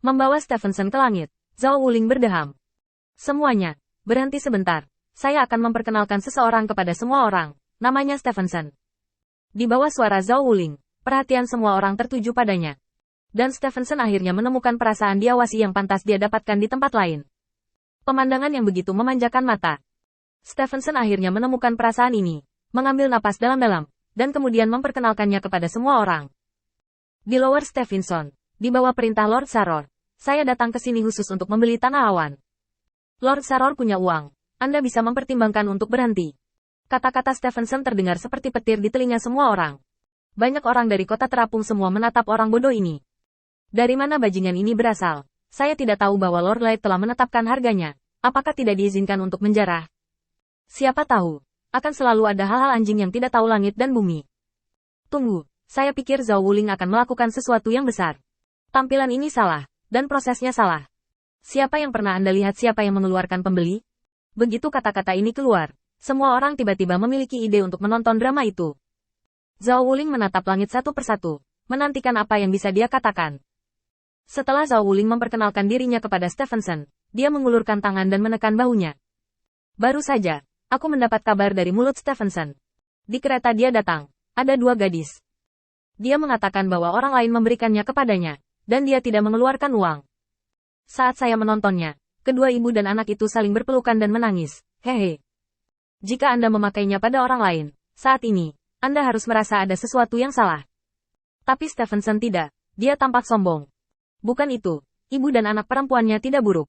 Membawa Stephenson ke langit, Zhao Wuling berdeham. Semuanya, berhenti sebentar. Saya akan memperkenalkan seseorang kepada semua orang. Namanya Stephenson. Di bawah suara Zhao Wuling, perhatian semua orang tertuju padanya. Dan Stephenson akhirnya menemukan perasaan diawasi yang pantas dia dapatkan di tempat lain. Pemandangan yang begitu memanjakan mata. Stephenson akhirnya menemukan perasaan ini, mengambil napas dalam-dalam, dan kemudian memperkenalkannya kepada semua orang. Di Lower Stephenson, di bawah perintah Lord Saror, saya datang ke sini khusus untuk membeli tanah awan. Lord Saror punya uang, Anda bisa mempertimbangkan untuk berhenti. Kata-kata Stephenson terdengar seperti petir di telinga semua orang. Banyak orang dari kota terapung semua menatap orang bodoh ini. Dari mana bajingan ini berasal? Saya tidak tahu bahwa Lord Light telah menetapkan harganya. Apakah tidak diizinkan untuk menjarah? Siapa tahu, akan selalu ada hal-hal anjing yang tidak tahu langit dan bumi. Tunggu, saya pikir Zhao Wuling akan melakukan sesuatu yang besar. Tampilan ini salah, dan prosesnya salah. Siapa yang pernah Anda lihat siapa yang mengeluarkan pembeli? Begitu kata-kata ini keluar, semua orang tiba-tiba memiliki ide untuk menonton drama itu. Zhao Wuling menatap langit satu persatu, menantikan apa yang bisa dia katakan. Setelah Zhao Wuling memperkenalkan dirinya kepada Stephenson, dia mengulurkan tangan dan menekan bahunya. Baru saja, aku mendapat kabar dari mulut Stephenson. Di kereta dia datang, ada 2 gadis. Dia mengatakan bahwa orang lain memberikannya kepadanya, dan dia tidak mengeluarkan uang. Saat saya menontonnya, kedua ibu dan anak itu saling berpelukan dan menangis. Hehe. Jika Anda memakainya pada orang lain, saat ini, Anda harus merasa ada sesuatu yang salah. Tapi Stephenson tidak, dia tampak sombong. Bukan itu, ibu dan anak perempuannya tidak buruk.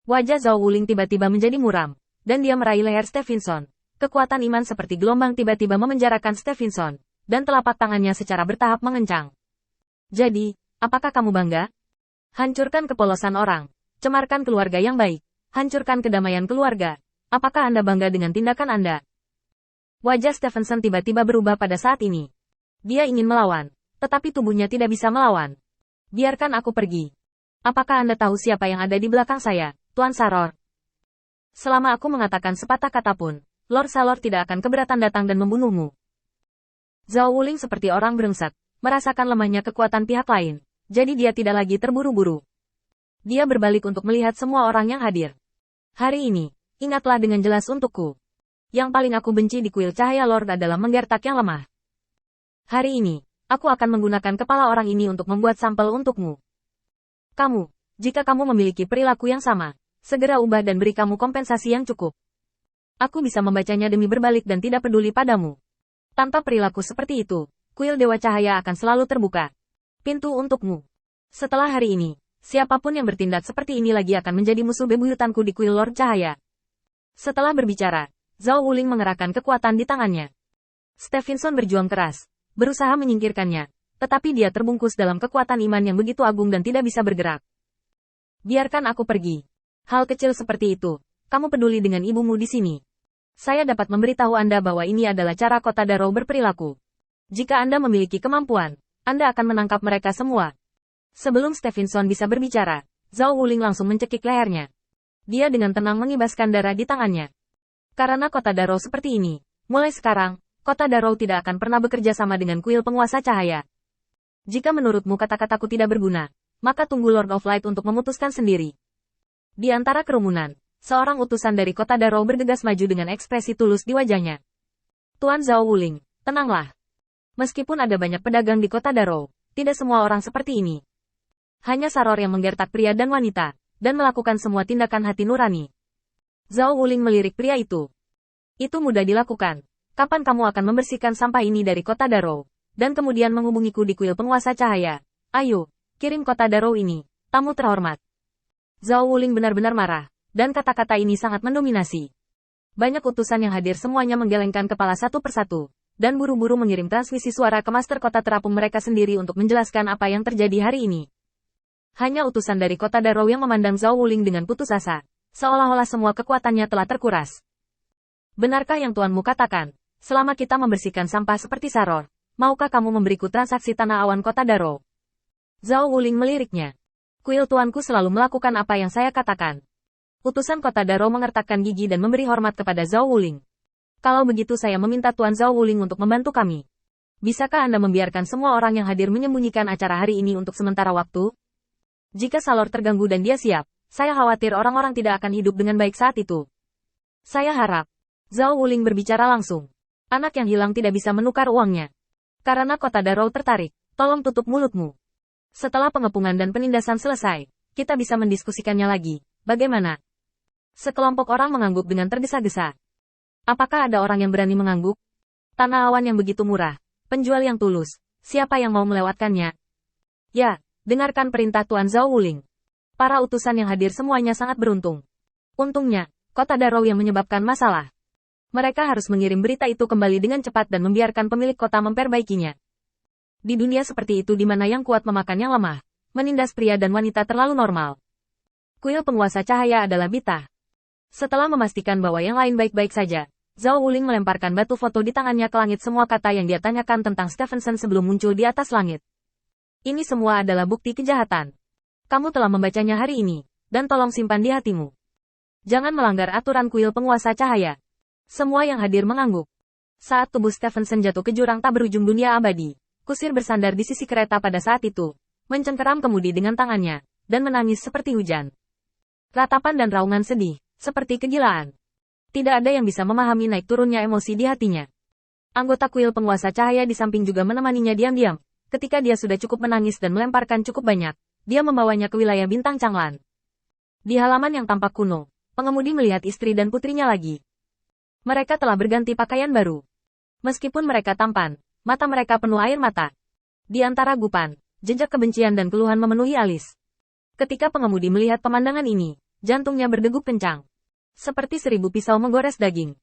Wajah Zhao Wuling tiba-tiba menjadi muram, dan dia meraih leher Stephenson. Kekuatan iman seperti gelombang tiba-tiba memenjarakan Stephenson, dan telapak tangannya secara bertahap mengencang. Jadi, apakah kamu bangga? Hancurkan kepolosan orang, cemarkan keluarga yang baik, hancurkan kedamaian keluarga. Apakah Anda bangga dengan tindakan Anda? Wajah Stephenson tiba-tiba berubah pada saat ini. Dia ingin melawan, tetapi tubuhnya tidak bisa melawan. Biarkan aku pergi. Apakah Anda tahu siapa yang ada di belakang saya, Tuan Saror? Selama aku mengatakan sepatah kata pun, Lord Saror tidak akan keberatan datang dan membunuhmu. Zhao Wuling seperti orang brengsek, merasakan lemahnya kekuatan pihak lain, jadi dia tidak lagi terburu-buru. Dia berbalik untuk melihat semua orang yang hadir. Hari ini, ingatlah dengan jelas untukku. Yang paling aku benci di kuil cahaya Lord adalah menggertak yang lemah. Hari ini, aku akan menggunakan kepala orang ini untuk membuat sampel untukmu. Kamu, jika kamu memiliki perilaku yang sama, segera ubah dan beri kamu kompensasi yang cukup. Aku bisa membacanya demi berbalik dan tidak peduli padamu. Tanpa perilaku seperti itu, kuil Dewa Cahaya akan selalu terbuka. Pintu untukmu. Setelah hari ini, siapapun yang bertindak seperti ini lagi akan menjadi musuh bebuyutanku di kuil Lord Cahaya. Setelah berbicara, Zhao Wuling mengerahkan kekuatan di tangannya. Stephenson berjuang keras, berusaha menyingkirkannya, tetapi dia terbungkus dalam kekuatan iman yang begitu agung dan tidak bisa bergerak. Biarkan aku pergi. Hal kecil seperti itu, kamu peduli dengan ibumu di sini. Saya dapat memberitahu Anda bahwa ini adalah cara Kota Darrow berperilaku. Jika Anda memiliki kemampuan, Anda akan menangkap mereka semua. Sebelum Stephenson bisa berbicara, Zhao Wuling langsung mencekik lehernya. Dia dengan tenang mengibaskan darah di tangannya. Karena Kota Darrow seperti ini, mulai sekarang, Kota Darrow tidak akan pernah bekerja sama dengan kuil penguasa cahaya. Jika menurutmu kata-kataku tidak berguna, maka tunggu Lord of Light untuk memutuskan sendiri. Di antara kerumunan, seorang utusan dari Kota Darrow bergegas maju dengan ekspresi tulus di wajahnya. Tuan Zhao Wuling, tenanglah. Meskipun ada banyak pedagang di Kota Darrow, tidak semua orang seperti ini. Hanya Saror yang menggertak pria dan wanita, dan melakukan semua tindakan hati nurani. Zhao Wuling melirik pria itu. Itu mudah dilakukan. Kapan kamu akan membersihkan sampah ini dari Kota Darrow, dan kemudian menghubungiku di kuil penguasa cahaya? Ayo, kirim Kota Darrow ini, tamu terhormat. Zhao Wuling benar-benar marah, dan kata-kata ini sangat mendominasi. Banyak utusan yang hadir semuanya menggelengkan kepala satu persatu, dan buru-buru mengirim transmisi suara ke master kota terapung mereka sendiri untuk menjelaskan apa yang terjadi hari ini. Hanya utusan dari Kota Darrow yang memandang Zhao Wuling dengan putus asa, seolah-olah semua kekuatannya telah terkuras. Benarkah yang tuanmu katakan? Selama kita membersihkan sampah seperti Saror, maukah kamu memberiku transaksi tanah awan Kota Darrow? Zhao Wuling meliriknya. Kuil tuanku selalu melakukan apa yang saya katakan. Utusan Kota Darrow mengertakkan gigi dan memberi hormat kepada Zhao Wuling. Kalau begitu saya meminta Tuan Zhao Wuling untuk membantu kami. Bisakah Anda membiarkan semua orang yang hadir menyembunyikan acara hari ini untuk sementara waktu? Jika Salor terganggu dan dia siap, saya khawatir orang-orang tidak akan hidup dengan baik saat itu. Saya harap. Zhao Wuling berbicara langsung. Anak yang hilang tidak bisa menukar uangnya. Karena kota Darrow tertarik, tolong tutup mulutmu. Setelah pengepungan dan penindasan selesai, kita bisa mendiskusikannya lagi. Bagaimana? Sekelompok orang mengangguk dengan tergesa-gesa. Apakah ada orang yang berani mengangguk? Tanah awan yang begitu murah, penjual yang tulus, siapa yang mau melewatkannya? Ya, dengarkan perintah Tuan Zhao Wuling. Para utusan yang hadir semuanya sangat beruntung. Untungnya, kota Darrow yang menyebabkan masalah. Mereka harus mengirim berita itu kembali dengan cepat dan membiarkan pemilik kota memperbaikinya. Di dunia seperti itu di mana yang kuat memakan yang lemah, menindas pria dan wanita terlalu normal. Kuil penguasa cahaya adalah Bita. Setelah memastikan bahwa yang lain baik-baik saja, Zhao Wuling melemparkan batu foto di tangannya ke langit semua kata yang dia tanyakan tentang Stephenson sebelum muncul di atas langit. Ini semua adalah bukti kejahatan. Kamu telah membacanya hari ini, dan tolong simpan di hatimu. Jangan melanggar aturan kuil penguasa cahaya. Semua yang hadir mengangguk. Saat tubuh Stephenson jatuh ke jurang tak berujung dunia abadi, kusir bersandar di sisi kereta pada saat itu, mencengkeram kemudi dengan tangannya, dan menangis seperti hujan. Ratapan dan raungan sedih, seperti kegilaan. Tidak ada yang bisa memahami naik turunnya emosi di hatinya. Anggota kuil penguasa cahaya di samping juga menemaninya diam-diam. Ketika dia sudah cukup menangis dan melemparkan cukup banyak, dia membawanya ke wilayah bintang Changlan. Di halaman yang tampak kuno, pengemudi melihat istri dan putrinya lagi. Mereka telah berganti pakaian baru. Meskipun mereka tampan, mata mereka penuh air mata. Di antara gupan, jejak kebencian dan keluhan memenuhi alis. Ketika pengemudi melihat pemandangan ini, jantungnya berdegup kencang. Seperti 1000 pisau menggores daging.